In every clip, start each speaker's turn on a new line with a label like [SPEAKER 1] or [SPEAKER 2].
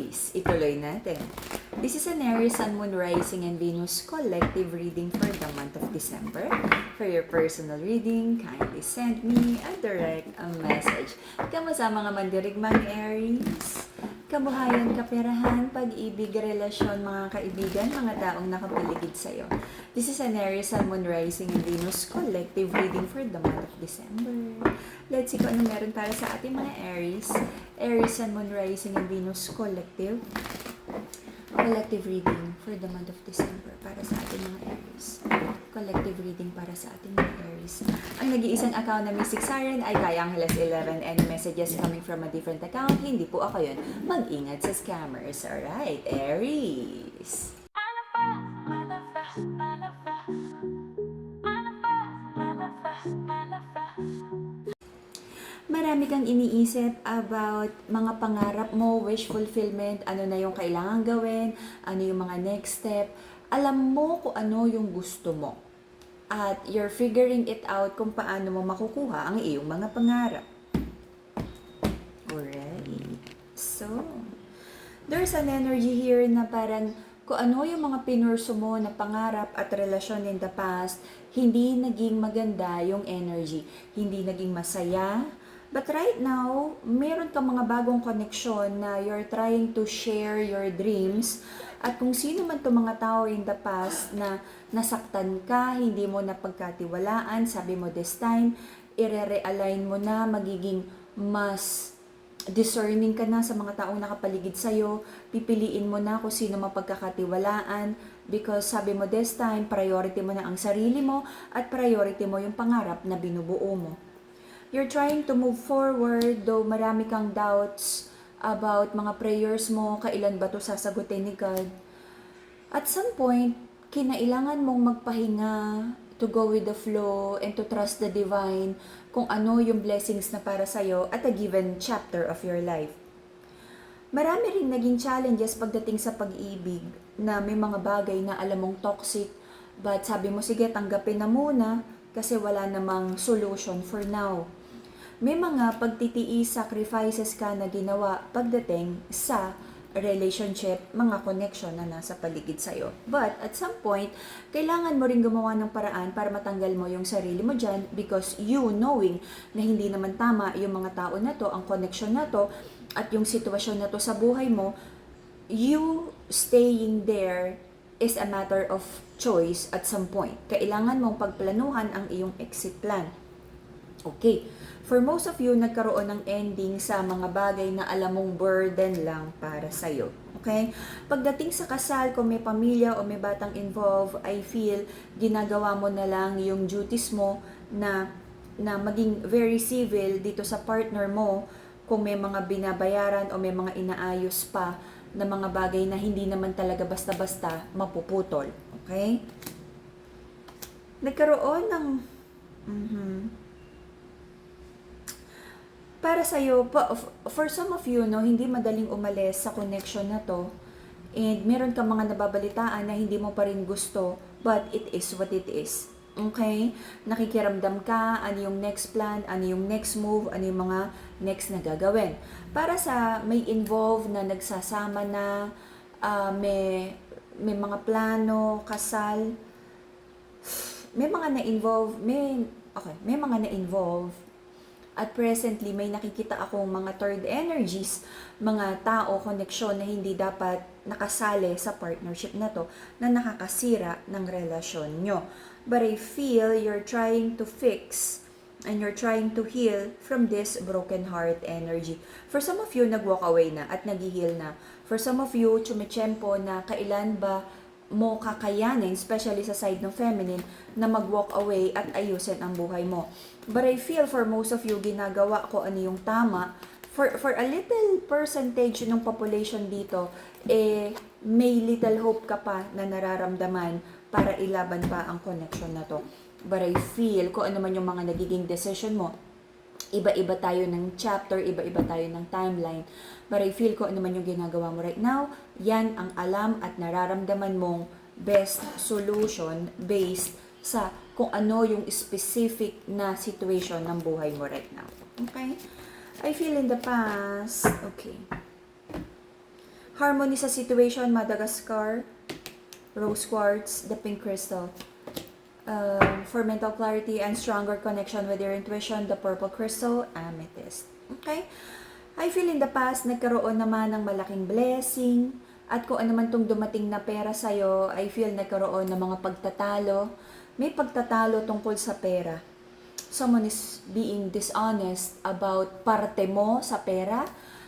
[SPEAKER 1] Aries, ituloy natin. This is an Aries Sun, Moon, Rising, and Venus collective reading for the month of December. For your personal reading, kindly send me a direct message. Kamusta mga mandirigmang Aries? Kabuhayan, kaperahan, pag-ibig, relasyon, mga kaibigan, mga taong nakapaligid sa'yo. This is an Aries Sun, Moon, Rising, and Venus collective reading for the month of December. Let's see kung ano meron para sa ating mga Aries. Aries Sun, Moon, Rising, and Venus collective reading for the month of December para sa ating mga Aries. Collective reading para sa ating mga Aries. Ang nag-iisang account na Mystic Siren ay Kaya Angeles 11 and messages coming from a different account. Hindi po ako yun. Mag-ingat sa scammers. Alright, Aries. Marami kang iniisip about mga pangarap mo, wish fulfillment, ano na yung kailangan gawin, ano yung mga next step. Alam mo kung ano yung gusto mo. At you're figuring it out kung paano mo makukuha ang iyong mga pangarap. Alright. So, there's an energy here na parang kung ano yung mga pinurso mo na pangarap at relasyon in the past, hindi naging maganda yung energy. Hindi naging masaya. But right now, meron kang mga bagong koneksyon na you're trying to share your dreams. At kung sino man itong mga tao in the past na nasaktan ka, hindi mo na pagkatiwalaan, sabi mo this time, i-realign mo na, magiging mas discerning ka na sa mga taong nakapaligid sa'yo, pipiliin mo na kung sino mapagkakatiwalaan, because sabi mo this time, priority mo na ang sarili mo at priority mo yung pangarap na binubuo mo. You're trying to move forward, though marami kang doubts about mga prayers mo, kailan ba ito sasagutin ni God. At some point, kinailangan mong magpahinga, to go with the flow, and to trust the divine, kung ano yung blessings na para sa'yo at a given chapter of your life. Marami rin naging challenges pagdating sa pag-ibig, na may mga bagay na alam mong toxic, but sabi mo, sige, tanggapin na muna, kasi wala namang solution for now. May mga pagtitiis, sacrifices ka na ginawa pagdating sa relationship, mga connection na nasa paligid sa'yo. But at some point, kailangan mo rin gumawa ng paraan para matanggal mo yung sarili mo dyan, because you knowing na hindi naman tama yung mga tao na to, ang connection na to, at yung sitwasyon na to sa buhay mo, you staying there is a matter of choice at some point. Kailangan mong pagplanuhan ang iyong exit plan. Okay. For most of you, nagkaroon ng ending sa mga bagay na alam mong burden lang para sa'yo. Okay? Pagdating sa kasal, kung may pamilya o may batang involved, I feel ginagawa mo na lang yung duties mo na maging very civil dito sa partner mo, kung may mga binabayaran o may mga inaayos pa na mga bagay na hindi naman talaga basta-basta mapuputol. Okay? Nagkaroon ng para sa'yo, for some of you, no, hindi madaling umalis sa connection na to. And meron kang mga nababalitaan na hindi mo pa rin gusto, but it is what it is. Okay? Nakikiramdam ka, ano yung next plan, ano yung next move, ano yung mga next na gagawin. Para sa may involved na nagsasama na, may mga plano, kasal, may mga na-involve, may mga na-involve. At presently, may nakikita akong mga third energies, mga tao, koneksyon na hindi dapat nakasali sa partnership na to, na nakakasira ng relasyon nyo. But I feel you're trying to fix and you're trying to heal from this broken heart energy. For some of you, nag-walk away na at nag-heal na. For some of you, chumechempo na kailan ba mo kakayanin, especially sa side ng feminine, na mag-walk away at ayusin ang buhay mo. But I feel for most of you, ginagawa ko ano yung tama. For a little percentage ng population dito, may little hope ka pa na nararamdaman para ilaban pa ang connection na to. But I feel kung ano man yung mga nagiging decision mo, iba-iba tayo ng chapter, iba-iba tayo ng timeline. But I feel ko ano man yung ginagawa mo right now, yan ang alam at nararamdaman mong best solution based sa kung ano yung specific na situation ng buhay mo right now. Okay? I feel in the past, okay. Harmony sa situation, Madagascar, rose quartz, the pink crystal. For mental clarity and stronger connection with your intuition, the purple crystal, amethyst. Okay? I feel in the past, nagkaroon naman ng malaking blessing. At kung ano man itong dumating na pera sa'yo, I feel nagkaroon ng mga pagtatalo. May pagtatalo tungkol sa pera. Someone is being dishonest about parte mo sa pera.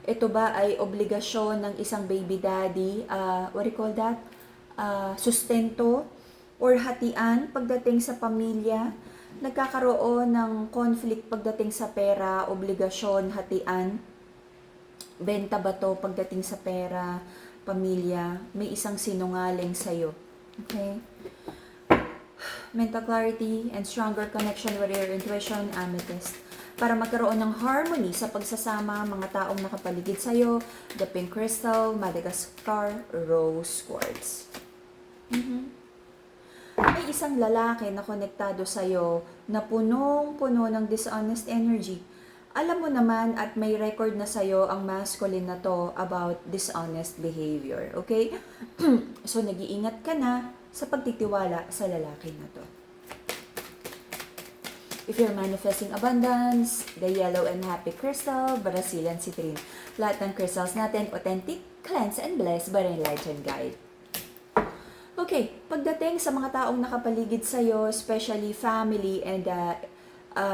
[SPEAKER 1] Ito ba ay obligasyon ng isang baby daddy, what do you call that? Sustento or hatian pagdating sa pamilya. Nagkakaroon ng conflict pagdating sa pera, obligasyon, hatian. Benta ba to pagdating sa pera, pamilya? May isang sinungaling sa'yo. Okay? Mental clarity and stronger connection with your intuition, amethyst. Para magkaroon ng harmony sa pagsasama, mga taong nakapaligid sa'yo, the pink crystal, Madagascar, rose quartz. May isang lalaki na konektado sa'yo na punong-puno ng dishonest energy. Alam mo naman at may record na sa'yo ang masculine na to about dishonest behavior. Okay? So, nag-iingat ka na sa pagtitiwala sa lalaki na to. If you're manifesting abundance, the yellow and happy crystal, Brazilian citrine. Lahat ng crystals natin, authentic, cleanse, and blessed by enlightened guide. Okay, pagdating sa mga taong nakapaligid sa'yo, especially family and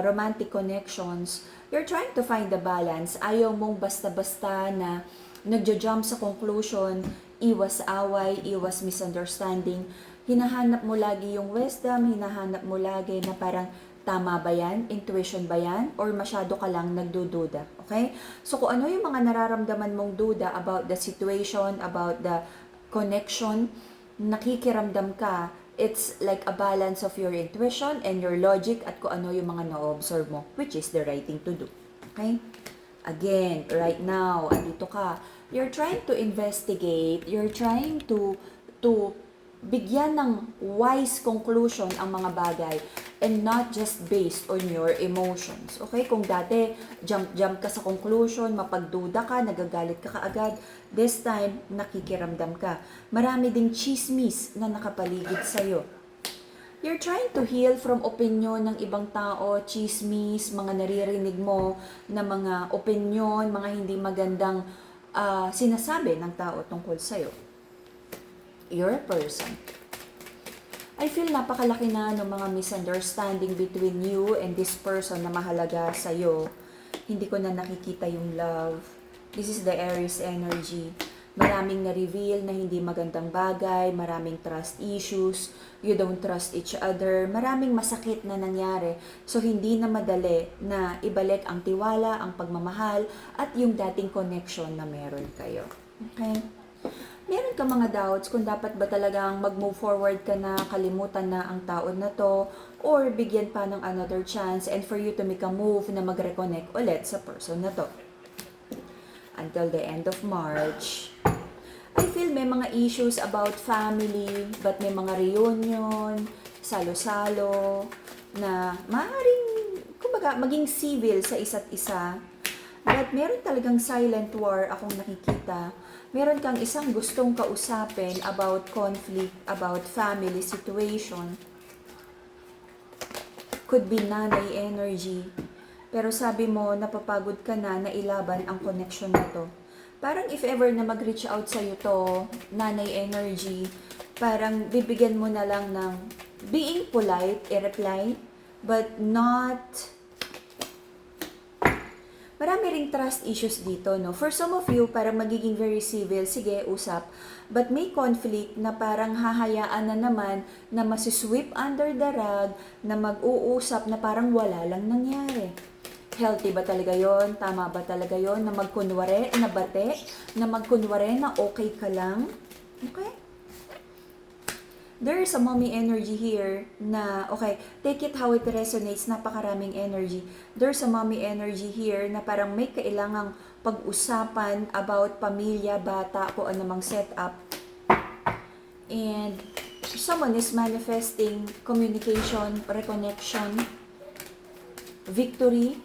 [SPEAKER 1] romantic connections, you're trying to find the balance. Ayaw mong basta-basta na nagja-jump sa conclusion, iwas away, iwas misunderstanding. Hinahanap mo lagi yung wisdom, hinahanap mo lagi na parang tama ba yan? Intuition ba yan? Or masyado ka lang nagdududa? Okay? So kung ano yung mga nararamdaman mong duda about the situation, about the connection, nakikiramdam ka, it's like a balance of your intuition and your logic at kung ano yung mga na-observe mo, which is the right thing to do. Okay? Again, right now, andito ka, you're trying to investigate, you're trying to bigyan ng wise conclusion ang mga bagay and not just based on your emotions. Okay? Kung dati, jump ka sa conclusion, mapagduda ka, nagagalit ka kaagad, this time, nakikiramdam ka. Marami ding chismis na nakapaligid sa'yo. You're trying to heal from opinion ng ibang tao, chismis, mga naririnig mo na mga opinion, mga hindi magandang sinasabi ng tao tungkol sa'yo. You're a person. I feel napakalaki na ng mga misunderstanding between you and this person na mahalaga sa'yo. Hindi ko na nakikita yung love. This is the Aries energy. Maraming na-reveal na hindi magandang bagay, maraming trust issues, you don't trust each other, maraming masakit na nangyari. So, hindi na madali na ibalik ang tiwala, ang pagmamahal, at yung dating connection na meron kayo. Okay? Meron ka mga doubts kung dapat ba talagang mag-move forward ka na, kalimutan na ang taon na to, or bigyan pa ng another chance and for you to make a move na mag-reconnect ulit sa person na to. Until the end of March, I feel may mga issues about family, but may mga reunion, salo-salo, na maaaring, kumbaga, maging civil sa isa't isa. But meron talagang silent war akong nakikita. Meron kang isang gustong kausapin about conflict, about family situation. Could be nanay energy. Pero sabi mo, napapagod ka na ilaban ang connection na to. Parang if ever na mag-reach out sa'yo to, nanay energy, parang bibigyan mo na lang ng being polite, i-reply, but not... Marami ring trust issues dito, no? For some of you, parang magiging very civil, sige, usap. But may conflict na parang hahayaan na naman na masisweep under the rug, na mag-uusap na parang wala lang nangyari. Healthy ba talaga yon? Tama ba talaga yon? Na magkunwari, na bate, na magkunwari na okay ka lang? Okay? There is a mommy energy here na, okay, take it how it resonates, napakaraming energy. There's a mommy energy here na parang may kailangang pag-usapan about pamilya, bata, kung anumang setup. And someone is manifesting communication, reconnection, victory.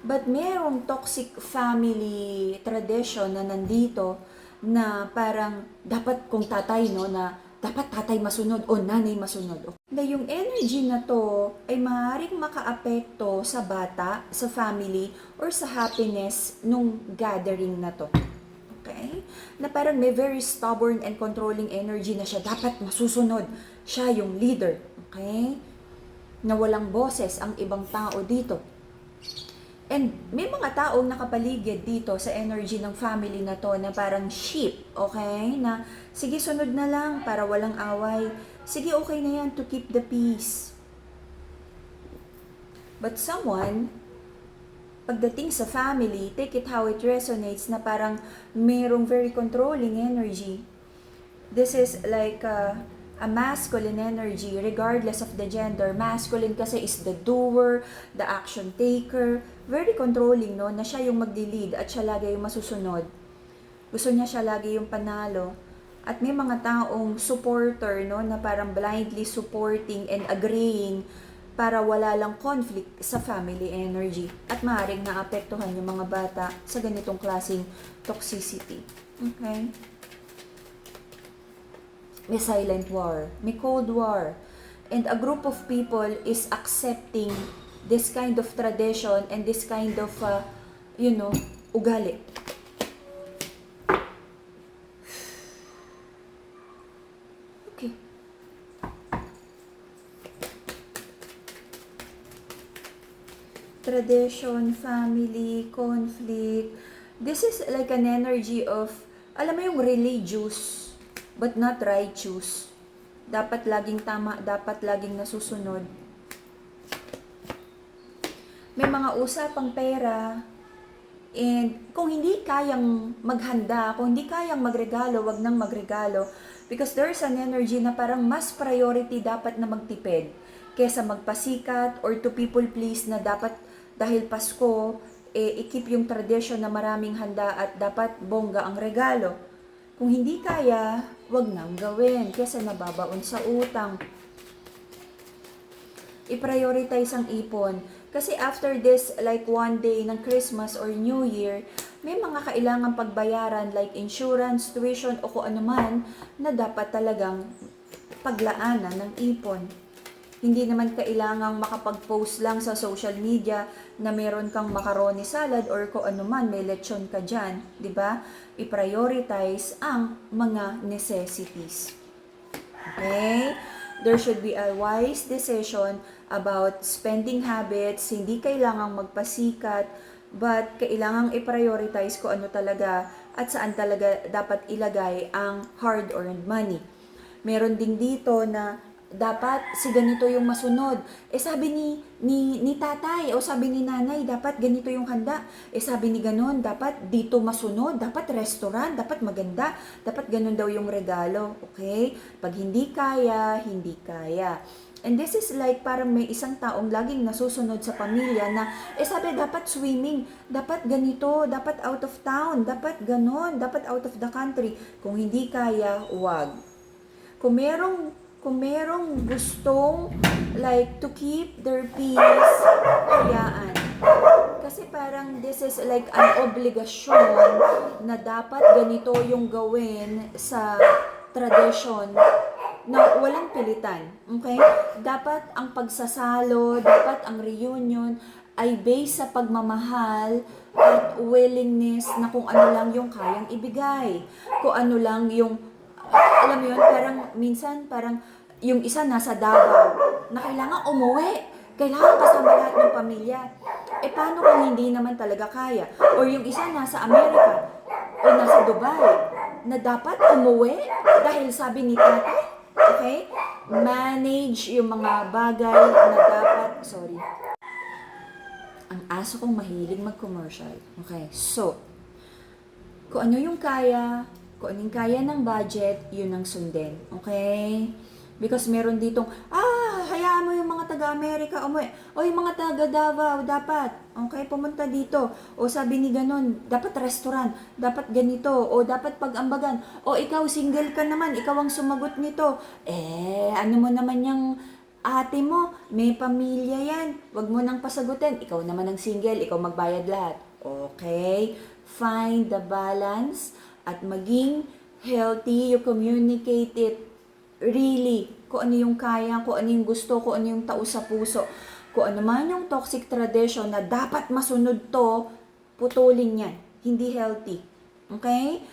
[SPEAKER 1] But merong toxic family tradition na nandito na parang dapat kung tatay, no, na dapat tatay masunod o nanay masunod. Na yung energy na to ay maaaring makaapekto sa bata, sa family, or sa happiness nung gathering na to. Okay? Na parang may very stubborn and controlling energy na siya dapat masusunod. Siya yung leader. Okay? Na walang boses ang ibang tao dito. And may mga taong nakapaligid dito sa energy ng family na to na parang sheep, okay? Na sige sunod na lang para walang away. Sige okay na yan to keep the peace. But someone, pagdating sa family, take it how it resonates na parang merong very controlling energy. This is like a masculine energy regardless of the gender. Masculine kasi is the doer, the action taker, very controlling, no, na siya yung magdi-lead at siya lagi yung masusunod. Gusto niya siya lagi yung panalo. At may mga taong supporter, no, na parang blindly supporting and agreeing para wala lang conflict sa family energy at maaaring naapektuhan yung mga bata sa ganitong klaseng toxicity. Okay? May silent war, may cold war, and a group of people is accepting this kind of tradition and this kind of, ugali. Okay. Tradition, family, conflict. This is like an energy of, alam mo yung religious, but not righteous. Dapat laging tama, dapat laging nasusunod. May mga usapang pera, and kung hindi kayang maghanda, kung hindi kayang magregalo, wag nang magregalo. Because there's an energy na parang mas priority dapat na magtipid kesa magpasikat or to people please na dapat dahil Pasko, i-keep yung tradition na maraming handa at dapat bongga ang regalo. Kung hindi kaya, wag nang gawin kasi nababaon sa utang. I-prioritize ang ipon. Kasi after this, like one day ng Christmas or New Year, may mga kailangang pagbayaran like insurance, tuition o kung ano man na dapat talagang paglaanan ng ipon. Hindi naman kailangang makapag-post lang sa social media na meron kang macaroni salad or kung ano man, may lechon ka dyan, di ba? I-prioritize ang mga necessities. Okay? There should be a wise decision about spending habits, hindi kailangang magpasikat, but kailangang i-prioritize ko ano talaga at saan talaga dapat ilagay ang hard-earned money. Meron din dito na dapat si ganito yung masunod. Sabi ni tatay o sabi ni nanay, dapat ganito yung handa. Sabi ni ganon, dapat dito masunod, dapat restaurant, dapat maganda, dapat ganon daw yung regalo. Okay? Pag hindi kaya, hindi kaya. And this is like parang may isang taong laging nasusunod sa pamilya na, sabi dapat swimming, dapat ganito, dapat out of town, dapat ganon, dapat out of the country. Kung hindi kaya, wag. Kung merong gustong like to keep their peace, hayaan. Kasi parang this is like an obligasyon na dapat ganito yung gawin sa tradition na walang pilitan. Okay? Dapat ang pagsasalo, dapat ang reunion ay based sa pagmamahal at willingness na kung ano lang yung kayang ibigay. Kung ano lang yung alam mo yun, parang minsan parang yung isa nasa Davao na kailangan umuwi, kailangan kasama lahat ng pamilya. Paano kung hindi naman talaga kaya? Or yung isa nasa Amerika o nasa Dubai na dapat umuwi dahil sabi ni tatay, okay? Manage yung mga bagay na dapat, ang aso kong mahilig mag-commercial. Okay, so, kung ano yung kaya, kung anong kaya ng budget, yun ang sundin. Okay? Because meron ditong, hayaan mo yung mga taga-Amerika umuwi. O yung mga taga-Davao, dapat. Okay, pumunta dito. O sabi ni ganon, dapat restaurant, dapat ganito, o dapat pag-ambagan. O ikaw, single ka naman, ikaw ang sumagot nito. Ano mo naman yung ate mo, may pamilya yan. Wag mo nang pasagutin. Ikaw naman ang single, ikaw magbayad lahat. Okay? find the balance, at maging healthy. You communicate it really, kung ano yung kaya, kung ano yung gusto, kung ano yung tao sa puso. Kung ano man yung toxic tradition na dapat masunod to, putulin yan. Hindi healthy. Okay?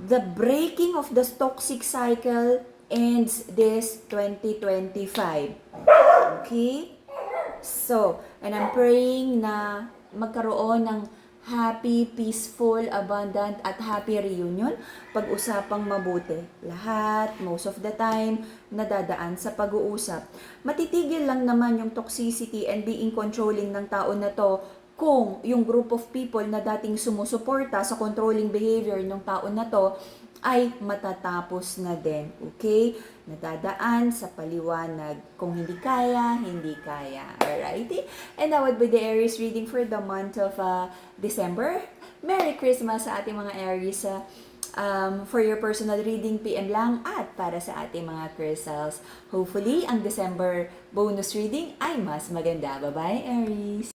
[SPEAKER 1] The breaking of the toxic cycle ends this 2025. Okay? So, and I'm praying na magkaroon ng happy, peaceful, abundant, at happy reunion. Pag-usapang mabuti. Lahat, most of the time, nadadaan sa pag-uusap. Matitigil lang naman yung toxicity and being controlling ng tao na to kung yung group of people na dating sumusuporta sa controlling behavior ng tao na to ay matatapos na din. Okay? Nadadaan sa paliwanag. Kung hindi kaya, hindi kaya. Alrighty? And that would be the Aries reading for the month of December. Merry Christmas sa ating mga Aries. For your personal reading, PM lang, at para sa ating mga crystals. Hopefully, ang December bonus reading ay mas maganda. Bye-bye, Aries!